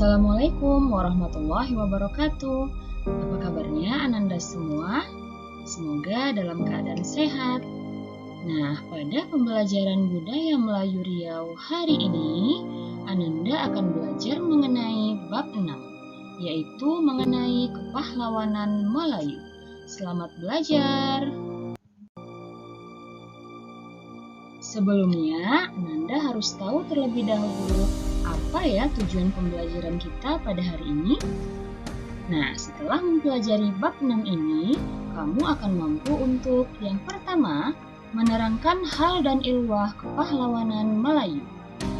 Assalamualaikum warahmatullahi wabarakatuh. Apa kabarnya Ananda semua? Semoga dalam keadaan sehat. Nah, pada pembelajaran budaya Melayu Riau hari ini, Ananda akan belajar mengenai bab 6, yaitu mengenai kepahlawanan Melayu. Selamat belajar! Sebelumnya, Ananda harus tahu terlebih dahulu apa ya tujuan pembelajaran kita pada hari ini? Nah, setelah mempelajari bab 6 ini, kamu akan mampu untuk yang pertama, menerangkan hal dan ilwah kepahlawanan Melayu.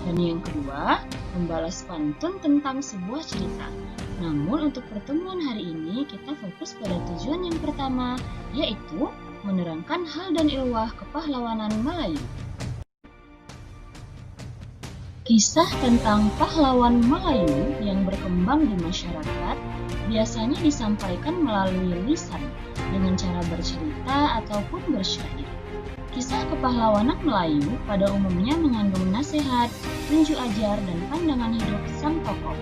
Dan yang kedua, membalas pantun tentang sebuah cerita. Namun untuk pertemuan hari ini, kita fokus pada tujuan yang pertama, yaitu menerangkan hal dan ilwah kepahlawanan Melayu. Kisah tentang pahlawan Melayu yang berkembang di masyarakat biasanya disampaikan melalui lisan dengan cara bercerita ataupun bersyair. Kisah kepahlawanan Melayu pada umumnya mengandung nasihat, tunjuk ajar, dan pandangan hidup sang tokoh.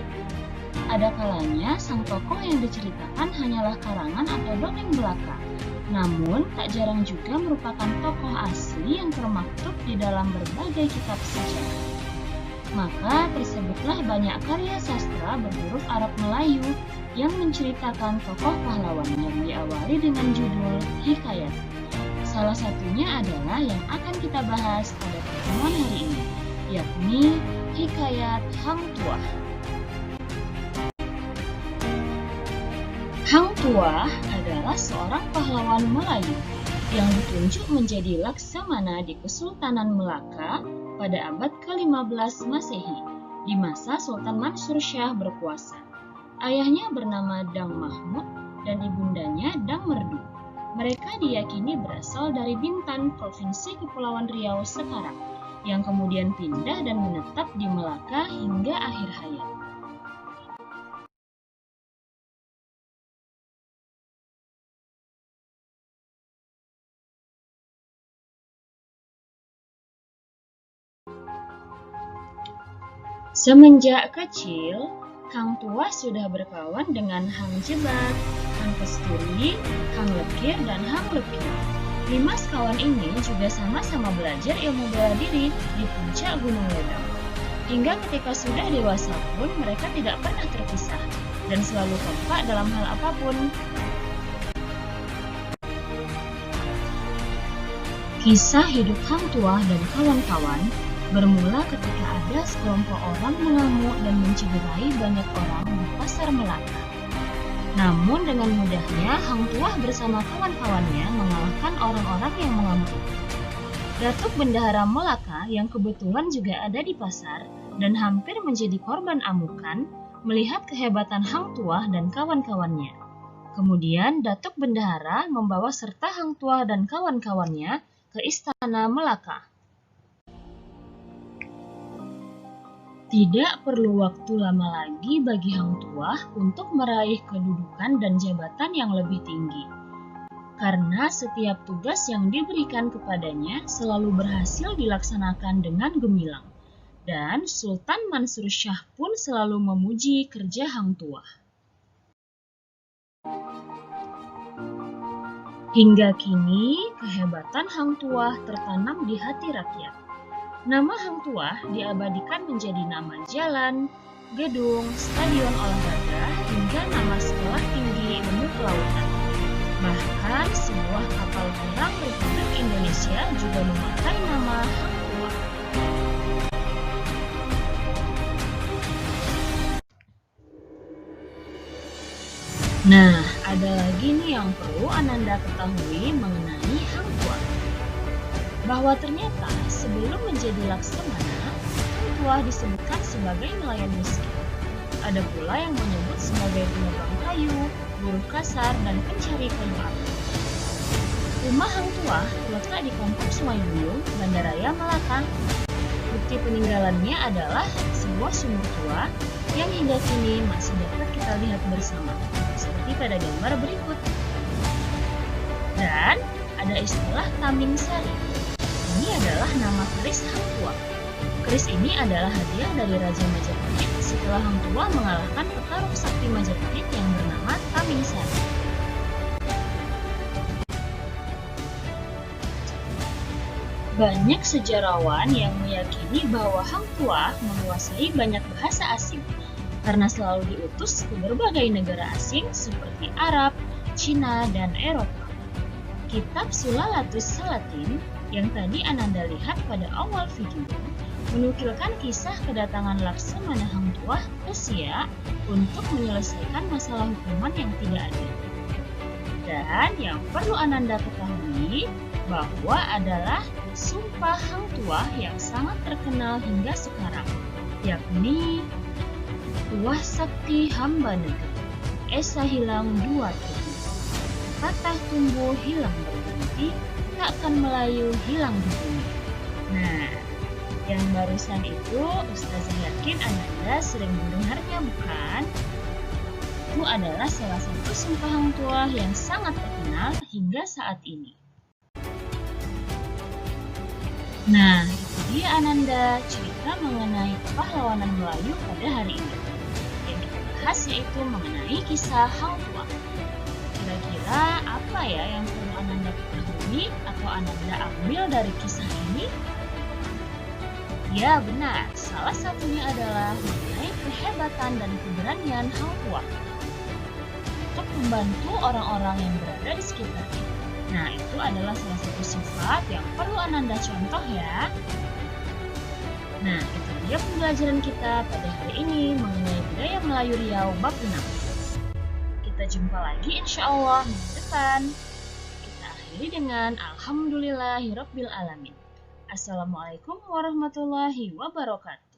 Ada kalanya sang tokoh yang diceritakan hanyalah karangan atau dongeng belaka, namun tak jarang juga merupakan tokoh asli yang termaktub di dalam berbagai kitab sejarah. Maka tersebutlah banyak karya sastra berhuruf Arab Melayu yang menceritakan tokoh pahlawan yang diawali dengan judul hikayat. Salah satunya adalah yang akan kita bahas pada pertemuan hari ini, yakni hikayat Hang Tuah. Hang Tuah adalah seorang pahlawan Melayu yang ditunjuk menjadi laksamana di Kesultanan Melaka pada abad ke-15 Masehi, di masa Sultan Mansur Shah berkuasa. Ayahnya bernama Dang Mahmud dan ibundanya Dang Merdu. Mereka diyakini berasal dari Bintan, Provinsi Kepulauan Riau sekarang, yang kemudian pindah dan menetap di Melaka hingga akhir hayat. Semenjak kecil, Hang Tuah sudah berkawan dengan Hang Jebat, Hang Kesturi, Hang Lekir, dan Hang Lekir. 5 sekawan ini juga sama-sama belajar ilmu bela diri di puncak Gunung Ledang. Hingga ketika sudah dewasa pun mereka tidak pernah terpisah dan selalu kompak dalam hal apapun. Kisah hidup Hang Tuah dan kawan-kawan bermula ketika ada sekelompok orang mengamuk dan mencederai banyak orang di pasar Melaka. Namun dengan mudahnya Hang Tuah bersama kawan-kawannya mengalahkan orang-orang yang mengamuk itu. Datuk Bendahara Melaka yang kebetulan juga ada di pasar dan hampir menjadi korban amukan melihat kehebatan Hang Tuah dan kawan-kawannya. Kemudian Datuk Bendahara membawa serta Hang Tuah dan kawan-kawannya ke istana Melaka. Tidak perlu waktu lama lagi bagi Hang Tuah untuk meraih kedudukan dan jabatan yang lebih tinggi. Karena setiap tugas yang diberikan kepadanya selalu berhasil dilaksanakan dengan gemilang. Dan Sultan Mansur Shah pun selalu memuji kerja Hang Tuah. Hingga kini, kehebatan Hang Tuah tertanam di hati rakyat. Nama Hang Tuah diabadikan menjadi nama jalan, gedung, stadion olahraga, hingga nama sekolah tinggi ilmu kelautan. Bahkan sebuah kapal perang Republik Indonesia juga memakai nama Hang Tuah. Nah, ada lagi nih yang perlu Ananda ketahui mengenai Hang Tuah. Bahwa ternyata sebelum menjadi laksamana, Hang Tuah disebutkan sebagai nelayan miskin. Ada pula yang menyebut sebagai penebang kayu, buruh kasar, dan pencari kayu api. Rumah Hang Tuah terletak di Kampung Sungai Buyung, Bandaraya, Melaka. Bukti peninggalannya adalah sebuah sumur tua yang hingga kini masih dapat kita lihat bersama, seperti pada gambar berikut. Dan ada istilah taming sari. Ini adalah nama keris Hang Tuah. Keris ini adalah hadiah dari Raja Majapahit setelah Hang Tuah mengalahkan petarung sakti Majapahit yang bernama Tamingsari. Banyak sejarawan yang meyakini bahwa Hang Tuah menguasai banyak bahasa asing karena selalu diutus ke berbagai negara asing seperti Arab, Cina, dan Eropa. Kitab Sulalatus Salatin yang tadi Ananda lihat pada awal video menukilkan kisah kedatangan Laksamana Hang Tuah ke Siak untuk menyelesaikan masalah hukuman yang tidak adil. Dan yang perlu Ananda ketahui bahwa adalah sumpah Hang Tuah yang sangat terkenal hingga sekarang, yakni Tuah Sakti Hamba Negeri, Esa hilang dua tubuh, patah tumbuh hilang berganti, takkan Melayu hilang di bumi. Nah, yang barusan itu Ustazah yakin Ananda sering mendengarnya, bukan? Itu adalah salah satu sumpah Hang Tuah yang sangat terkenal hingga saat ini. Nah, itu dia Ananda cerita mengenai pahlawanan Melayu pada hari ini. Yang kita bahas yaitu mengenai kisah Hang Tuah. Kira-kira apa ya yang perlu Ananda ketahui atau Ananda ambil dari kisah ini? Ya benar, salah satunya adalah mengenai kehebatan dan keberanian Hang Tuah untuk membantu orang-orang yang berada di sekitarnya. Nah, itu adalah salah satu sifat yang perlu Ananda contoh ya. Nah, itu dia pembelajaran kita pada hari ini mengenai budaya Melayu Riau bab 6. Kita jumpa lagi insya Allah minggu depan. Kita akhiri dengan Alhamdulillahirabbil alamin. Assalamualaikum warahmatullahi wabarakatuh.